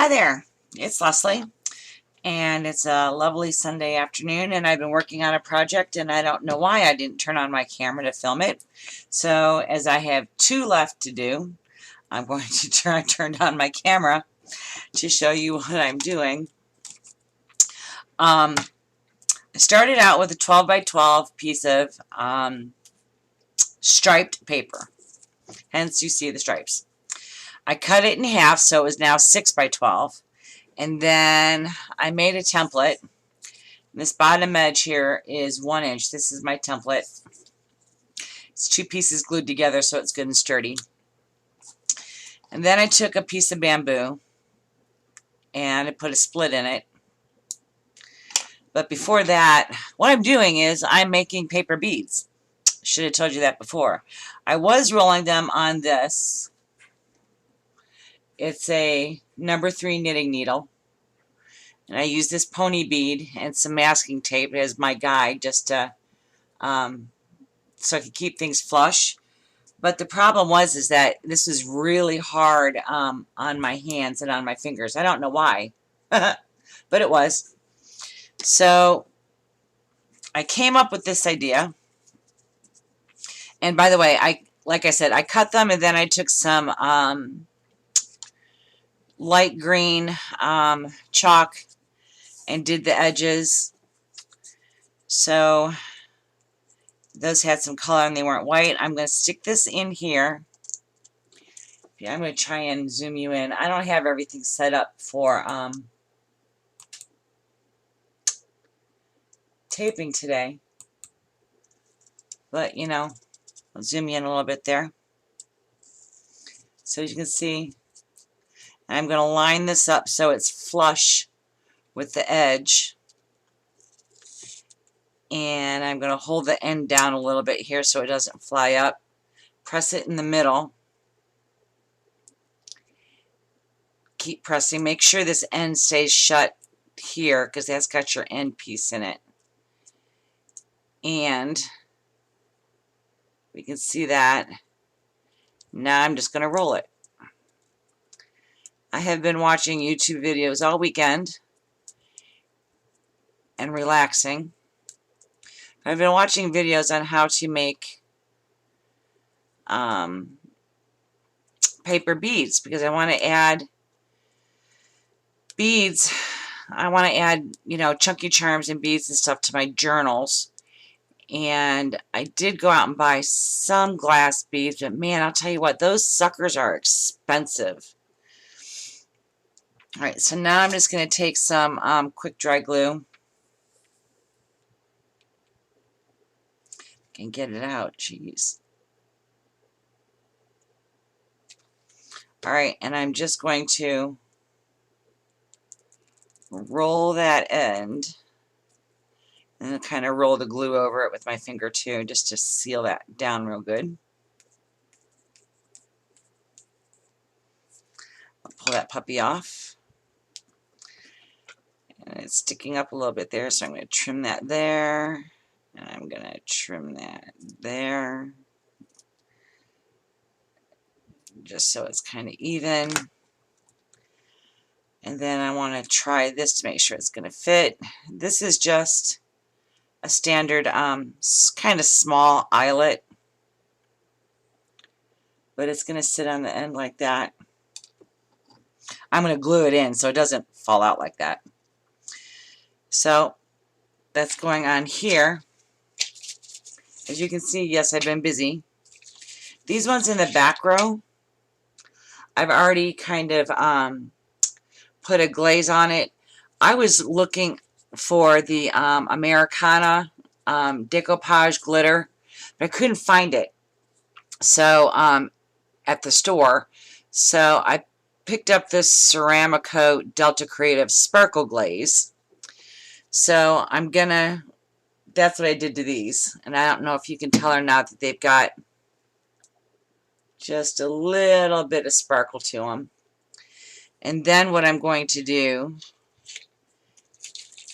Hi there, it's Leslie, and it's a lovely Sunday afternoon, and I've been working on a project, and I don't know why I didn't turn on my camera to film it. So, as I have two left to do, I'm going to turn on my camera to show you what I'm doing. I started out with a 12 by 12 piece of striped paper, hence you see the stripes. I cut it in half, so it was now 6 by 12. And then I made a template. This bottom edge here is 1 inch. This is my template. It's 2 pieces glued together so it's good and sturdy. And then I took a piece of bamboo and I put a split in it. But before that, what I'm doing is I'm making paper beads. Should have told you that before. I was rolling them on this. It's a number 3 knitting needle. And I use this pony bead and some masking tape as my guide just to, so I could keep things flush. But the problem is that this was really hard on my hands and on my fingers. I don't know why, but it was. So I came up with this idea. And by the way, like I said, I cut them and then I took some light green chalk and did the edges. So those had some color and they weren't white. I'm going to stick this in here. Yeah, I'm going to try and zoom you in. I don't have everything set up for taping today. But, you know, I'll zoom you in a little bit there. So as you can see, I'm going to line this up so it's flush with the edge. And I'm going to hold the end down a little bit here so it doesn't fly up. Press it in the middle. Keep pressing. Make sure this end stays shut here because that's got your end piece in it. And we can see that. Now I'm just going to roll it. I have been watching YouTube videos all weekend and relaxing. I've been watching videos on how to make paper beads because I want to add beads. I want to add, you know, chunky charms and beads and stuff to my journals. And I did go out and buy some glass beads, but man, I'll tell you what, those suckers are expensive. All right, so now I'm just going to take some quick dry glue and get it out. Jeez. All right, and I'm just going to roll that end and kind of roll the glue over it with my finger too, just to seal that down real good. I'll pull that puppy off. And it's sticking up a little bit there, so I'm going to trim that there. And I'm going to trim that there. Just so it's kind of even. And then I want to try this to make sure it's going to fit. This is just a standard kind of small eyelet. But it's going to sit on the end like that. I'm going to glue it in so it doesn't fall out like that. So that's going on here. As you can see, yes, I've been busy. These ones in the back row, I've already kind of put a glaze on it. I was looking for the Americana decoupage glitter, but I couldn't find it. So at the store, so I picked up this Ceramicoat Delta Creative Sparkle Glaze. So I'm gonna, that's what I did to these. And I don't know if you can tell or not that they've got just a little bit of sparkle to them. And then what I'm going to do,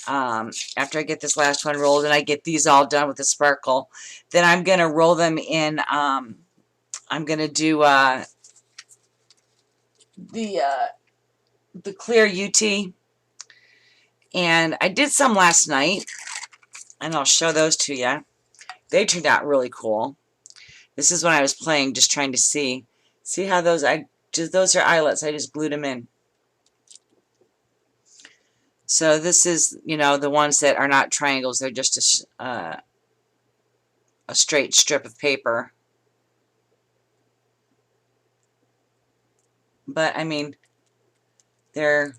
after I get this last one rolled and I get these all done with the sparkle, then I'm going to roll them in, I'm going to do the the clear UT. And I did some last night, and I'll show those to you. They turned out really cool. This is when I was playing, just trying to see. See how those, those are eyelets. I just glued them in. So this is, you know, the ones that are not triangles. They're just a straight strip of paper. But I mean, they're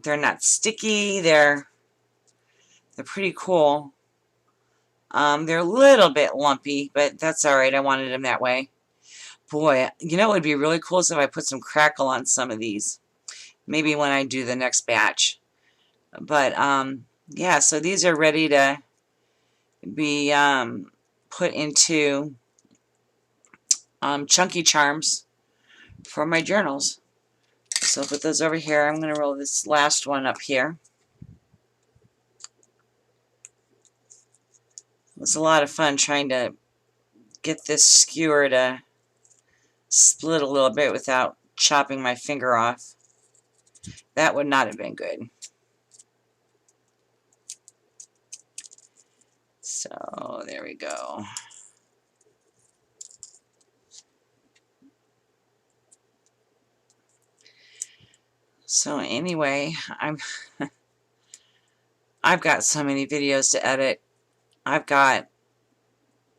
not sticky. They're pretty cool. They're a little bit lumpy, but that's all right. I wanted them that way. Boy, you know what would be really cool is if I put some crackle on some of these. Maybe when I do the next batch. But yeah, so these are ready to be put into chunky charms for my journals. So I'll put those over here. I'm going to roll this last one up here. It was a lot of fun trying to get this skewer to split a little bit without chopping my finger off. That would not have been good. So there we go. So anyway, I've got so many videos to edit. I've got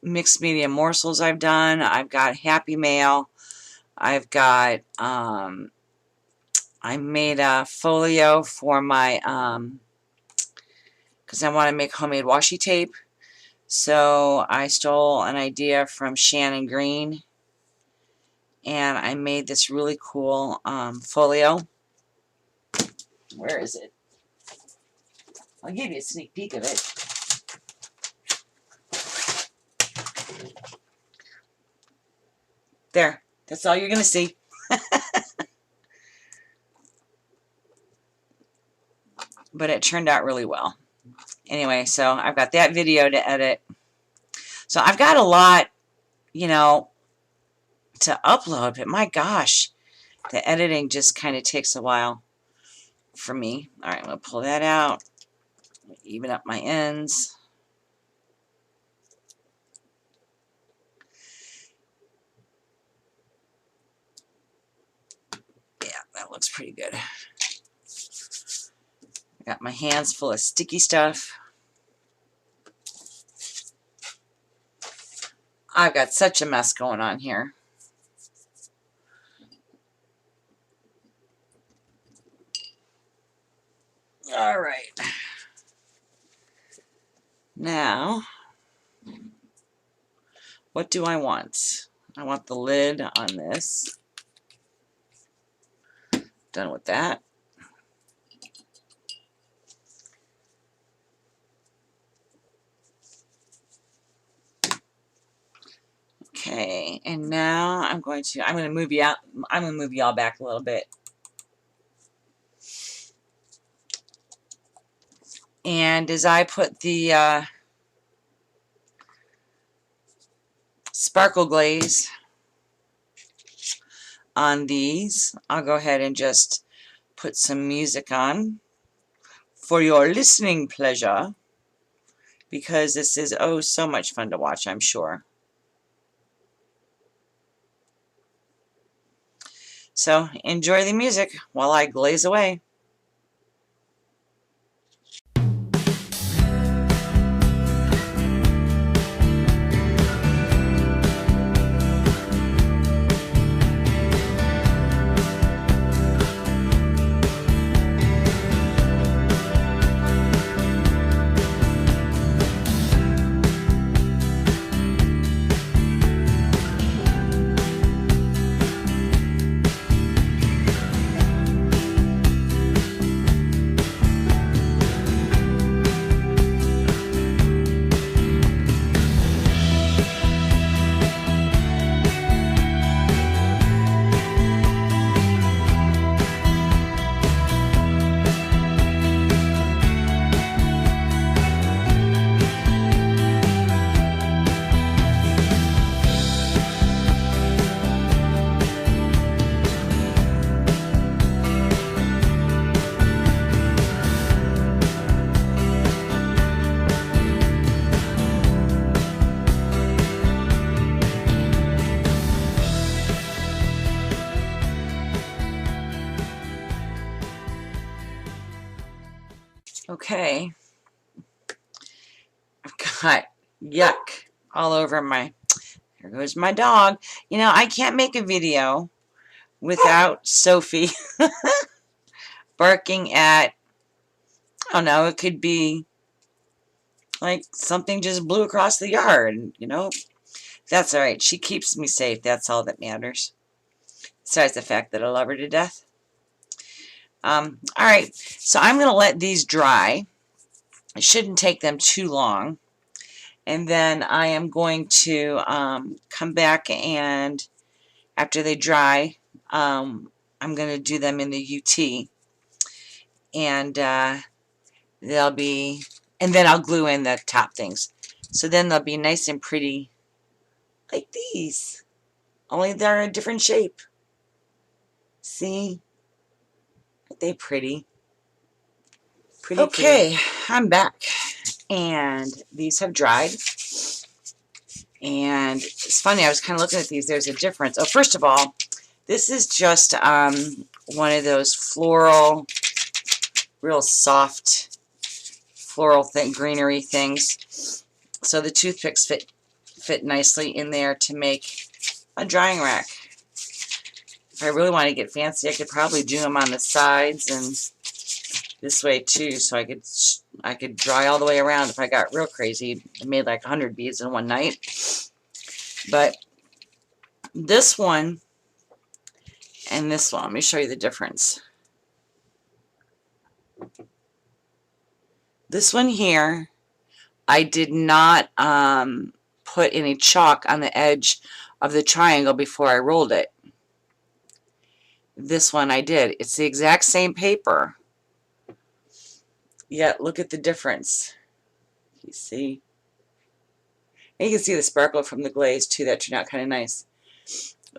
mixed media morsels I've done. I've got Happy Mail. I've got I made a folio for my because I want to make homemade washi tape. So I stole an idea from Shannon Green, and I made this really cool folio. Where is it? I'll give you a sneak peek of it. There. That's all you're going to see. But it turned out really well. Anyway, so I've got that video to edit. So I've got a lot, you know, to upload, but my gosh, the editing just kind of takes a while for me. All right, I'm going to pull that out, even up my ends. Yeah, that looks pretty good. I got my hands full of sticky stuff. I've got such a mess going on here. All right. Now, what do I want? I want the lid on this. Done with that. Okay, and now I'm going to move you out. I'm going to move y'all back a little bit. And as I put the sparkle glaze on these, I'll go ahead and just put some music on for your listening pleasure, because this is oh so much fun to watch, I'm sure. So enjoy the music while I glaze away. Okay. I've got yuck all over my, there goes my dog. You know, I can't make a video without Sophie barking at, I don't know, it could be like something just blew across the yard, you know. That's all right. She keeps me safe. That's all that matters. Besides the fact that I love her to death. All right, so I'm going to let these dry. It shouldn't take them too long. And then I am going to come back, and after they dry, I'm going to do them in the UT. And they'll be, and then I'll glue in the top things. So then they'll be nice and pretty like these. Only they're a different shape. See? Aren't they pretty? Pretty. Okay, I'm back. And these have dried. And it's funny, I was kind of looking at these. There's a difference. Oh, first of all, this is just one of those floral, real soft floral greenery things. So the toothpicks fit nicely in there to make a drying rack. If I really want to get fancy, I could probably do them on the sides and this way too, so I could dry all the way around if I got real crazy. I made like 100 beads in one night. But this one and this one, let me show you the difference. This one here, I did not put any chalk on the edge of the triangle before I rolled it. This one I did. It's the exact same paper. Yet look at the difference. You see? And you can see the sparkle from the glaze too. That turned out kind of nice.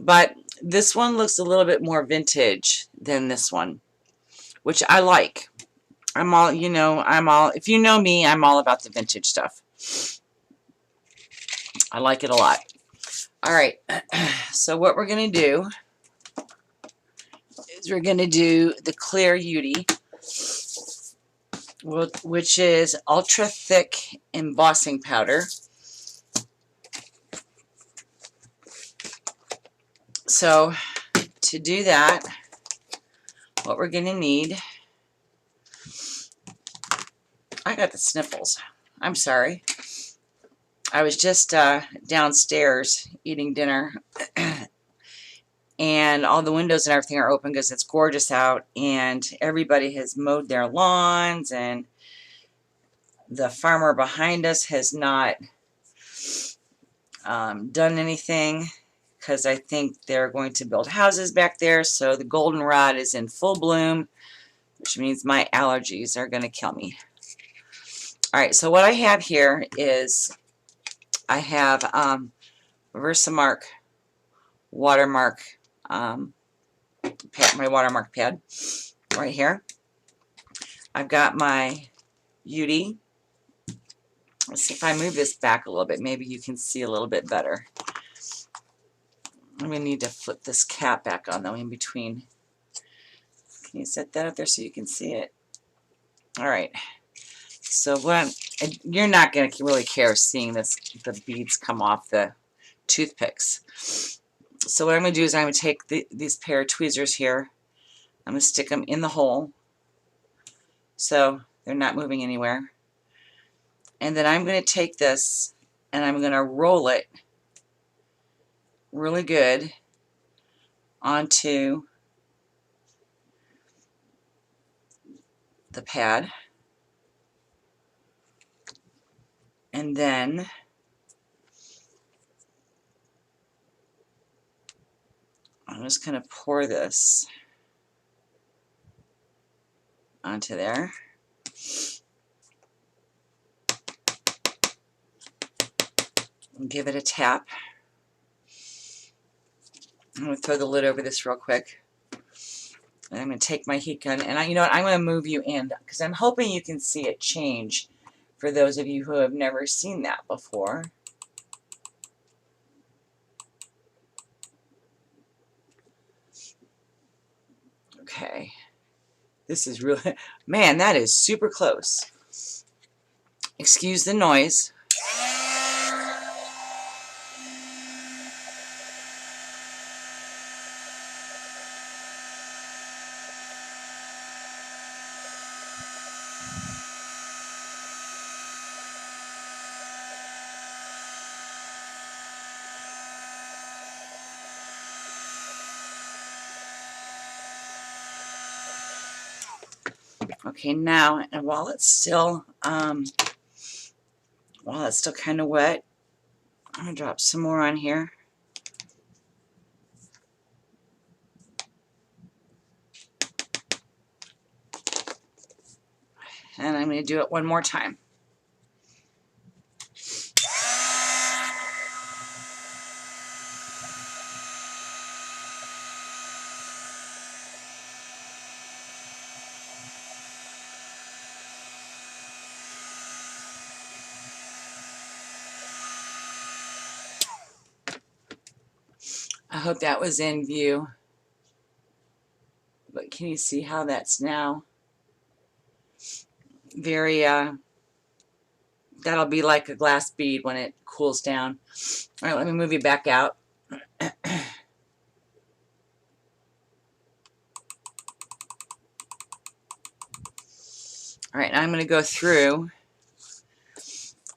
But this one looks a little bit more vintage than this one, which I like. I'm all, you know, if you know me, I'm all about the vintage stuff. I like it a lot. All right, so what we're going to do is we're going to do the clear Yudi, which is ultra thick embossing powder. So to do that, what we're going to need, I got the sniffles. I'm sorry. I was just downstairs eating dinner, and all the windows and everything are open because it's gorgeous out, and everybody has mowed their lawns, and the farmer behind us has not done anything because I think they're going to build houses back there. So the goldenrod is in full bloom, which means my allergies are going to kill me. All right, so what I have here is I have Versamark watermark, my watermark pad right here. I've got my Yudi. Let's see if I move this back a little bit. Maybe you can see a little bit better. I'm going to need to flip this cap back on though in between. Can you set that up there so you can see it? All right. So you're not going to really care seeing the beads come off the toothpicks. So what I'm going to do is I'm going to take these pair of tweezers here. I'm going to stick them in the hole so they're not moving anywhere. And then I'm going to take this and I'm going to roll it really good onto the pad. And then I'm just going to pour this onto there. And give it a tap. I'm going to throw the lid over this real quick. And I'm going to take my heat gun, and you know what? I'm going to move you in because I'm hoping you can see it change for those of you who have never seen that before. Okay. This is really, man, that is super close. Excuse the noise. Okay, now, and while it's still kind of wet, I'm gonna drop some more on here. And I'm gonna do it one more time. I hope that was in view. But can you see how that's now very, that'll be like a glass bead when it cools down. All right, let me move you back out. All right, now I'm going to go through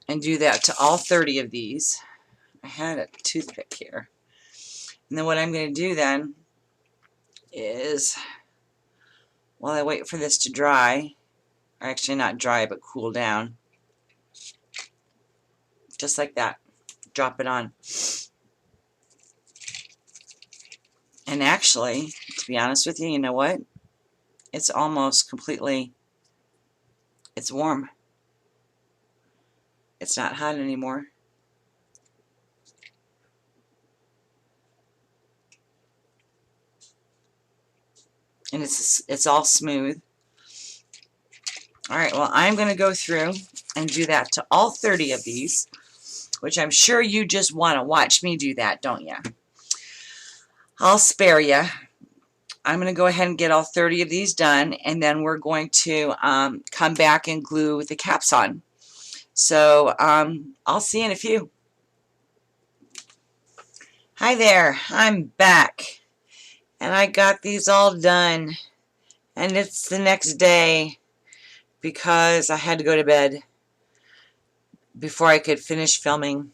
and do that to all 30 of these. I had a toothpick here. And then what I'm going to do then is, while I wait for this to dry, or actually not dry, but cool down, just like that, drop it on. And actually, to be honest with you, you know what? It's almost completely, it's warm. It's not hot anymore. And it's all smooth. All right, well, I'm going to go through and do that to all 30 of these, which I'm sure you just want to watch me do that, don't you? I'll spare you. I'm going to go ahead and get all 30 of these done, and then we're going to come back and glue the caps on. So I'll see you in a few. Hi there, I'm back. And I got these all done, and it's the next day because I had to go to bed before I could finish filming.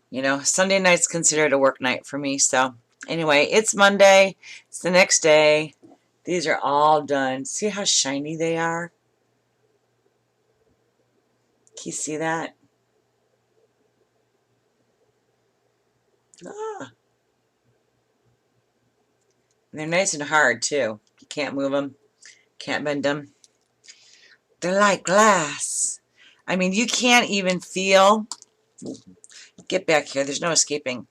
You know, Sunday night's considered a work night for me. So anyway, it's Monday. It's the next day. These are all done. See how shiny they are? Can you see that? Ah. And they're nice and hard too. You can't move them. Can't bend them. They're like glass. I mean, you can't even feel. Get back here. There's no escaping.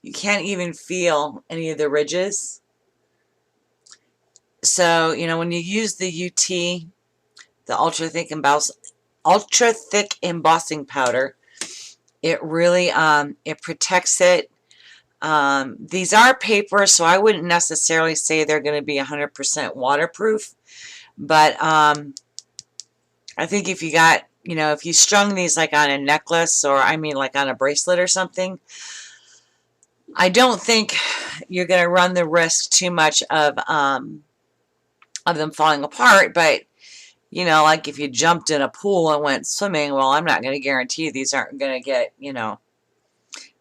You can't even feel any of the ridges. So, you know, when you use the UT, the ultra thick embossing powder, it really it protects it. These are paper, so I wouldn't necessarily say they're going to be 100% waterproof. But I think if you got, you know, if you strung these like on a necklace, or I mean like on a bracelet or something, I don't think you're going to run the risk too much of them falling apart. But, you know, like if you jumped in a pool and went swimming, well, I'm not going to guarantee these aren't going to get, you know,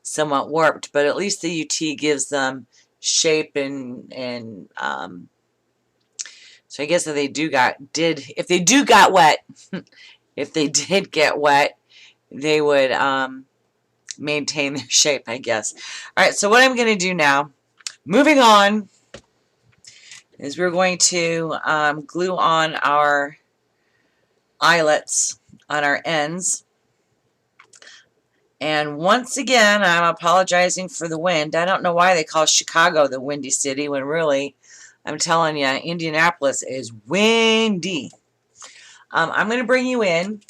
somewhat warped. But at least the UT gives them shape and so I guess if they got wet, if they did get wet, they would maintain their shape, I guess. All right, so what I'm going to do now, moving on, is we're going to glue on our eyelets on our ends. And once again, I'm apologizing for the wind. I don't know why they call Chicago the Windy City when really, I'm telling you, Indianapolis is windy. I'm going to bring you in,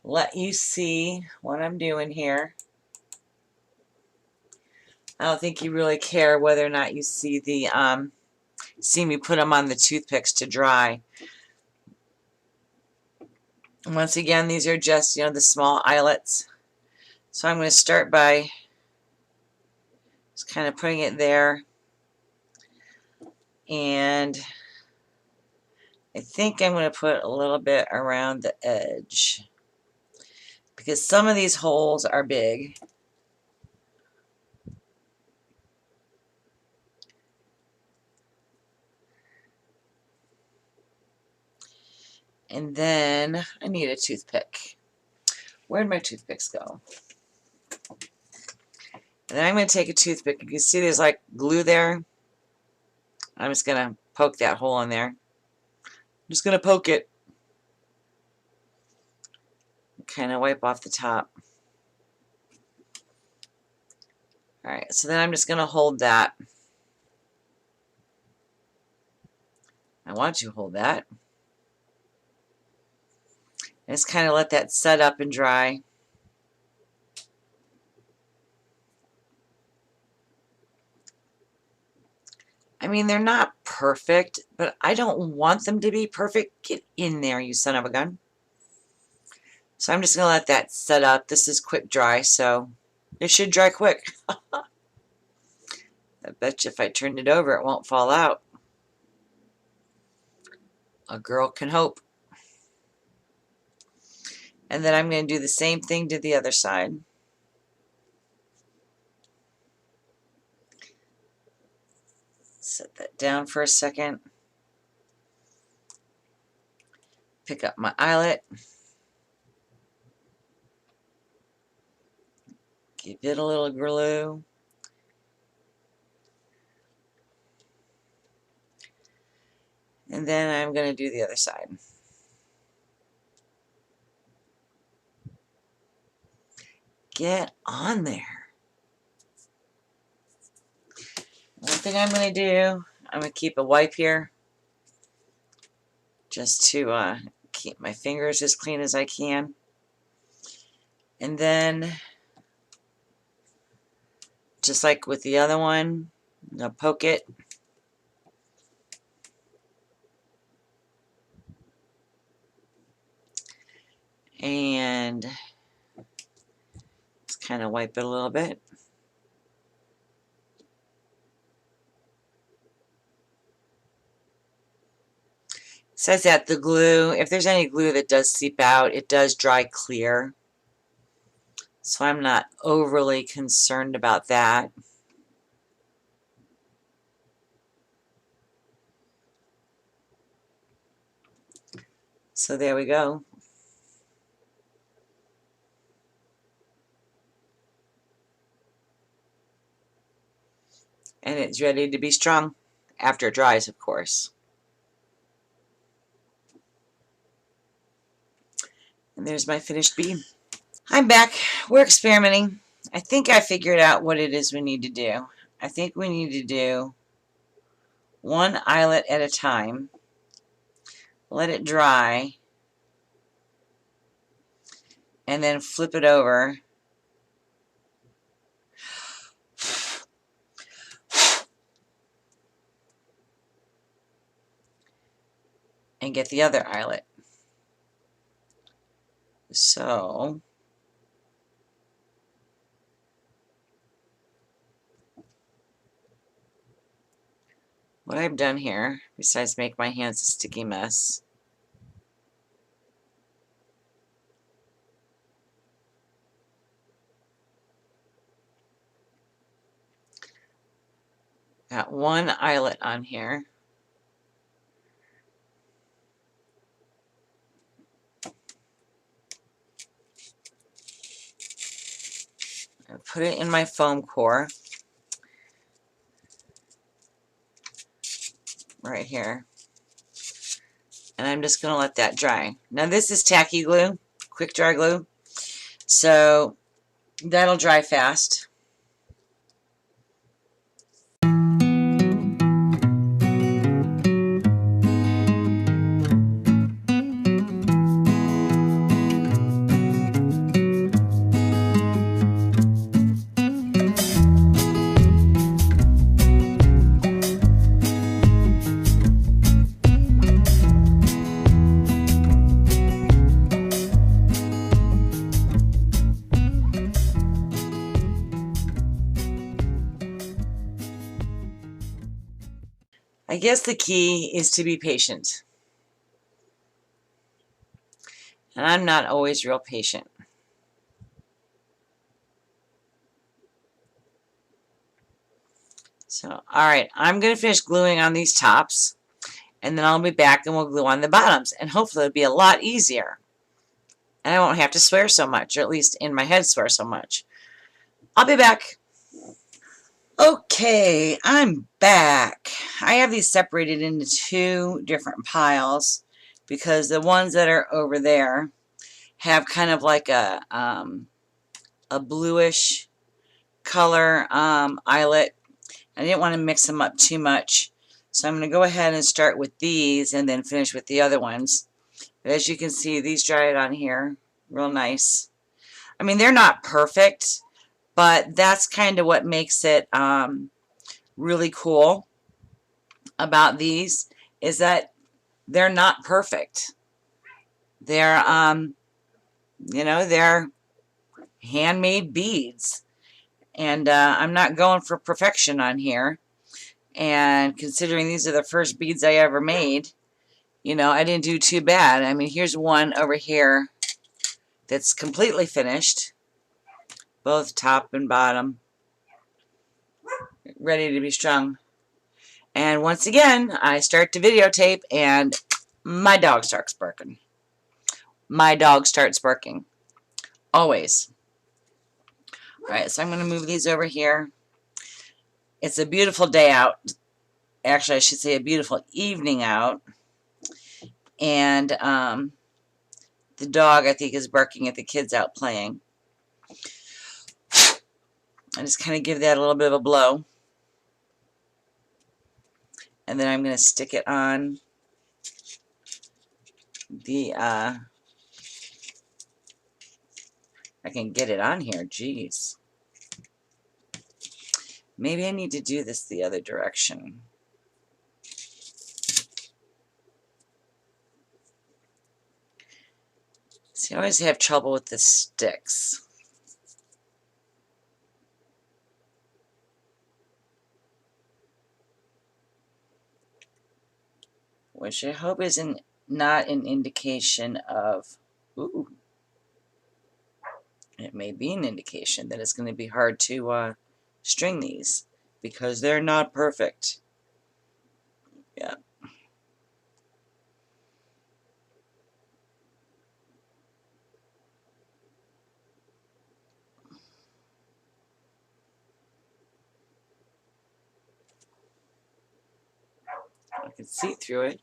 let you see what I'm doing here. I don't think you really care whether or not you see the see me put them on the toothpicks to dry. Once again, these are just, the small eyelets. So I'm going to start by just kind of putting it there. And I think I'm going to put a little bit around the edge, because some of these holes are big. And then I need a toothpick. Where'd my toothpicks go? And then I'm going to take a toothpick. You can see there's like glue there. I'm just going to poke that hole in there. I'm just going to poke it. Kind of wipe off the top. Alright, so then I'm just going to hold that. I want to hold that. Just kind of let that set up and dry. I mean, they're not perfect, but I don't want them to be perfect. Get in there, you son of a gun. So I'm just going to let that set up. This is quick dry, so it should dry quick. I bet you if I turned it over, it won't fall out. A girl can hope. And then I'm going to do the same thing to the other side. Set that down for a second. Pick up my eyelet. Give it a little glue. And then I'm going to do the other side. Get on there. One thing I'm going to do, I'm going to keep a wipe here just to keep my fingers as clean as I can. And then, just like with the other one, I'm going to poke it. And just kind of wipe it a little bit. It says that the glue, if there's any glue that does seep out, it does dry clear. So I'm not overly concerned about that. So there we go. And it's ready to be strung after it dries, of course. And there's my finished bead. I'm back. We're experimenting. I think I figured out what it is we need to do. I think we need to do one eyelet at a time. Let it dry. And then flip it over. And get the other eyelet. So, what I've done here, besides make my hands a sticky mess, got one eyelet on here. I put it in my foam core right here, and I'm just going to let that dry. Now this is tacky glue, quick dry glue, so that'll dry fast. I guess the key is to be patient. And I'm not always real patient. So, alright, I'm going to finish gluing on these tops, and then I'll be back and we'll glue on the bottoms, and hopefully it'll be a lot easier. And I won't have to swear so much, or at least in my head swear so much. I'll be back. Okay, I'm back. I have these separated into two different piles because the ones that are over there have kind of like a bluish color eyelet. I didn't want to mix them up too much, so I'm going to go ahead and start with these and then finish with the other ones. But as you can see, these dried on here real nice. I mean, they're not perfect, but that's kind of what makes it really cool about these, is that they're not perfect. They're, you know, they're handmade beads. And I'm not going for perfection on here. And considering these are the first beads I ever made, you know, I didn't do too bad. I mean, here's one over here that's completely finished. Both top and bottom. Ready to be strung. And once again, I start to videotape and my dog starts barking. My dog starts barking. Always. Alright, so I'm going to move these over here. It's a beautiful day out. Actually, I should say a beautiful evening out. And the dog, I think, is barking at the kids out playing. I just kind of give that a little bit of a blow. And then I'm going to stick it on the, I can get it on here, geez. Maybe I need to do this the other direction. See, I always have trouble with the sticks. Which I hope is not an indication of, ooh, it may be an indication that it's going to be hard to string these because they're not perfect. Yeah. I can see through it.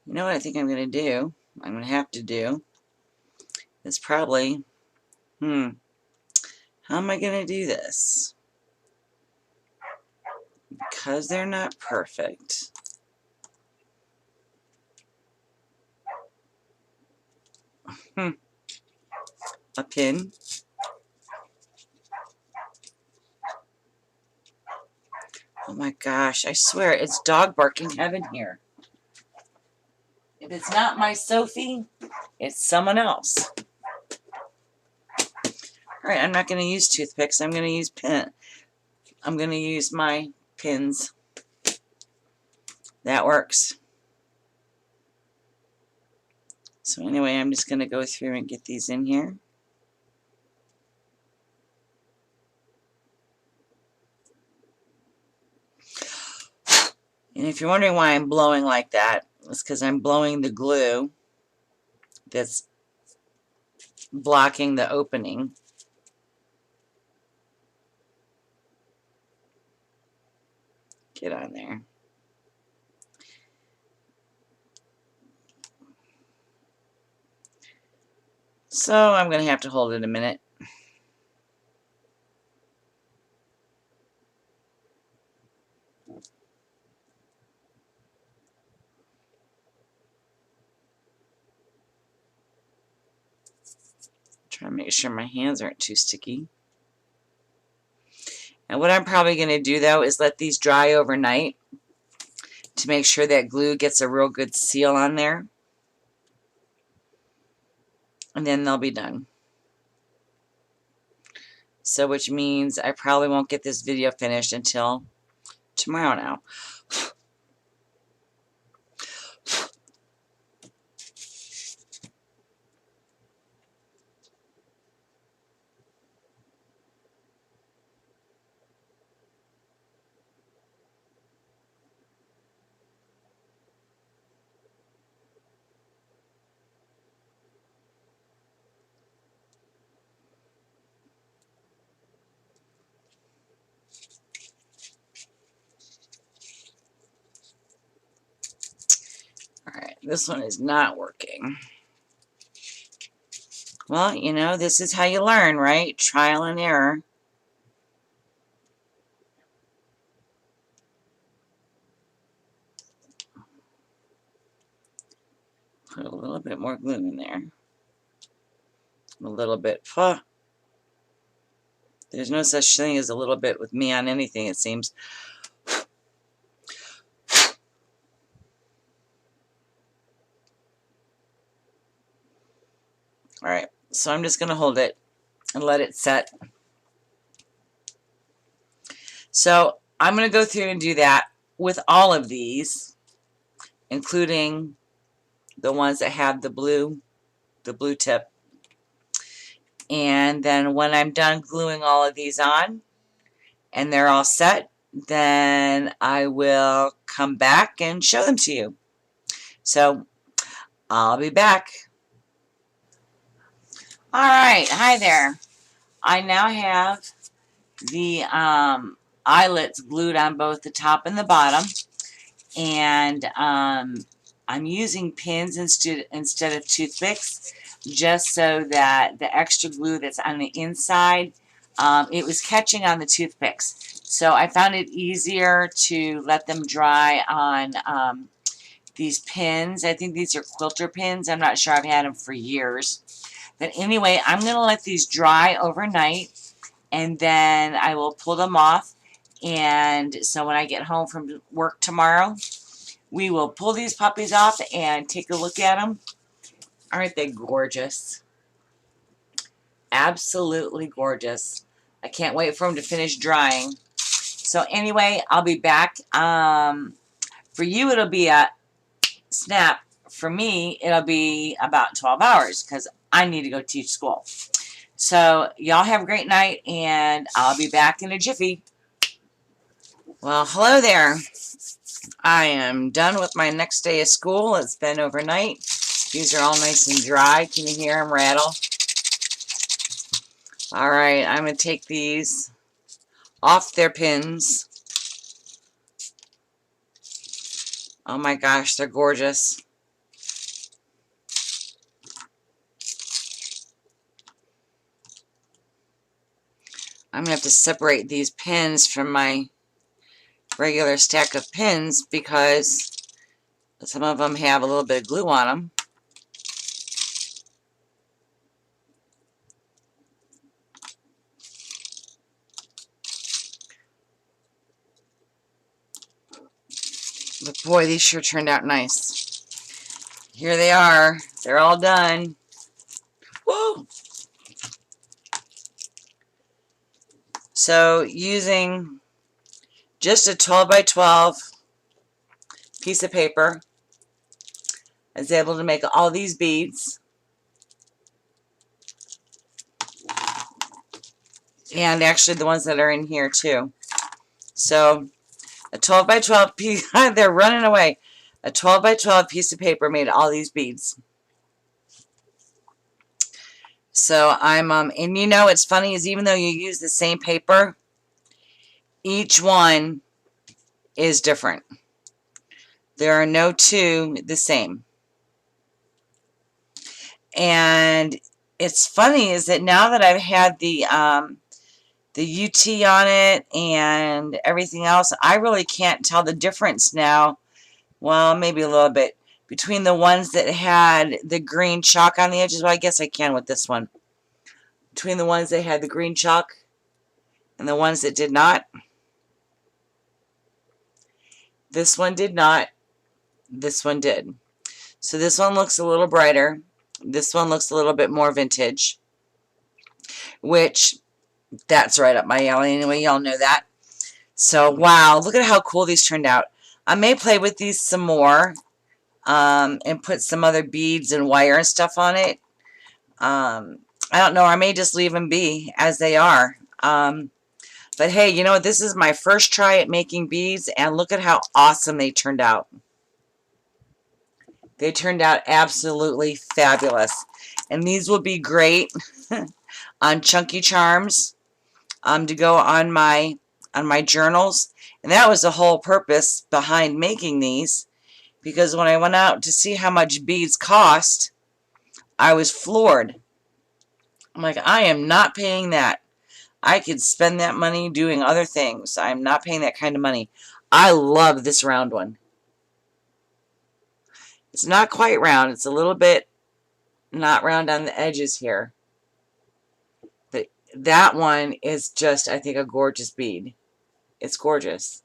You know what I think I'm going to do? I'm going to have to do is probably, how am I going to do this? Because they're not perfect. A pin. Oh my gosh, I swear it's dog barking heaven here. If it's not my Sophie, it's someone else. Alright, I'm not going to use toothpicks. I'm going to use I'm going to use my pins. That works. So anyway, I'm just going to go through and get these in here. And if you're wondering why I'm blowing like that, it's because I'm blowing the glue that's blocking the opening. Get on there. So I'm going to have to hold it a minute. Try to make sure my hands aren't too sticky. And what I'm probably going to do, though, is let these dry overnight to make sure that glue gets a real good seal on there. and then they'll be done. So which means I probably won't get this video finished until tomorrow now. Alright, this one is not working. Well, you know, this is how you learn, right? Trial and error. Put a little bit more glue in there. A little bit. Huh. There's no such thing as a little bit with me on anything, it seems. Alright, so I'm just going to hold it and let it set. So I'm going to go through and do that with all of these, including the ones that have the blue tip. And then when I'm done gluing all of these on and they're all set, then I will come back and show them to you. So I'll be back. Alright, hi there. I now have the eyelets glued on both the top and the bottom, and I'm using pins instead of toothpicks, just so that the extra glue that's on the inside, it was catching on the toothpicks. So I found it easier to let them dry on these pins. I think these are quilter pins. I'm not sure. I've had them for years. But anyway, I'm going to let these dry overnight, and then I will pull them off. And so when I get home from work tomorrow, we will pull these puppies off and take a look at them. Aren't they gorgeous? Absolutely gorgeous. I can't wait for them to finish drying. So anyway, I'll be back. For you, it'll be a snap. For me, it'll be about 12 hours because I need to go teach school. So y'all have a great night, and I'll be back in a jiffy. Well, hello there. I am done with my next day of school. It's been overnight. These are all nice and dry. Can you hear them rattle? All right, I'm going to take these off their pins. Oh my gosh, they're gorgeous. I'm going to have to separate these pins from my regular stack of pins because some of them have a little bit of glue on them. But boy, these sure turned out nice. Here they are. They're all done. Whoa! So using just a 12 by 12 piece of paper, I was able to make all these beads. And actually the ones that are in here too. So a 12 by 12 piece, they're running away. A 12 by 12 piece of paper made all these beads. So I'm, and you know what's funny is even though you use the same paper, each one is different. There are no two the same. And it's funny is that now that I've had the UT on it and everything else, I really can't tell the difference now. Well, maybe a little bit. Between the ones that had the green chalk on the edges, well, I guess I can with this one. Between the ones that had the green chalk and the ones that did not. This one did not. This one did. So this one looks a little brighter. This one looks a little bit more vintage, which that's right up my alley anyway. Y'all know that. So, wow, look at how cool these turned out. I may play with these some more and put some other beads and wire and stuff on it. I don't know. I may just leave them be as they are. But hey, you know what? This is my first try at making beads, and look at how awesome they turned out. They turned out absolutely fabulous. And these will be great on chunky charms to go on my journals. And that was the whole purpose behind making these, because when I went out to see how much beads cost, I was floored. I'm like, I am not paying that. I could spend that money doing other things. I'm not paying that kind of money. I love this round one. It's not quite round. It's a little bit not round on the edges here. But that one is just, I think, a gorgeous bead. It's gorgeous.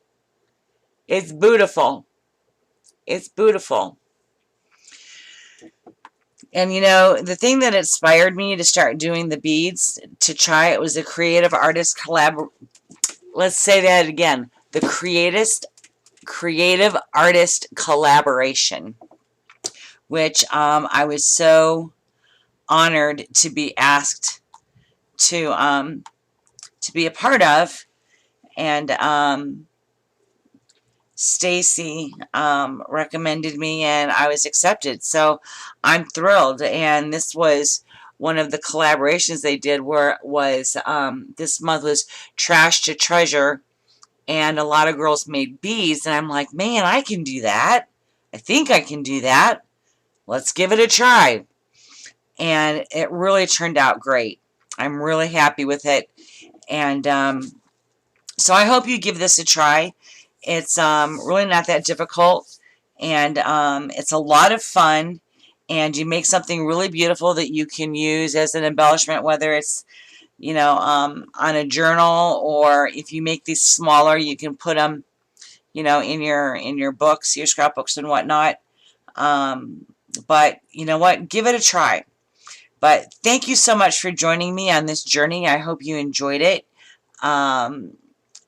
It's beautiful. It's beautiful. And, you know, the thing that inspired me to start doing the beads, to try it, was the creative artist let's say that again. The creative artist collaboration, which I was so honored to be asked to be a part of. And Stacy recommended me, and I was accepted. So I'm thrilled. And this was one of the collaborations they did, this month was Trash to Treasure, and a lot of girls made beads, and I'm like, man, I can do that. I think I can do that. Let's give it a try. And it really turned out great. I'm really happy with it. And so I hope you give this a try. It's really not that difficult, and it's a lot of fun, and you make something really beautiful that you can use as an embellishment, whether it's, you know, on a journal, or if you make these smaller, you can put them, you know, in your books, your scrapbooks and whatnot. But you know what? Give it a try. But thank you so much for joining me on this journey. I hope you enjoyed it.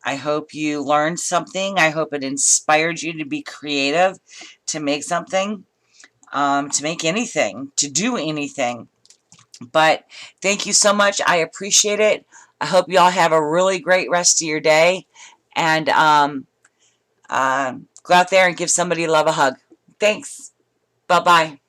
I hope you learned something. I hope it inspired you to be creative, to make something, to make anything, to do anything. But thank you so much. I appreciate it. I hope you all have a really great rest of your day. And go out there and give somebody love a hug. Thanks. Bye-bye.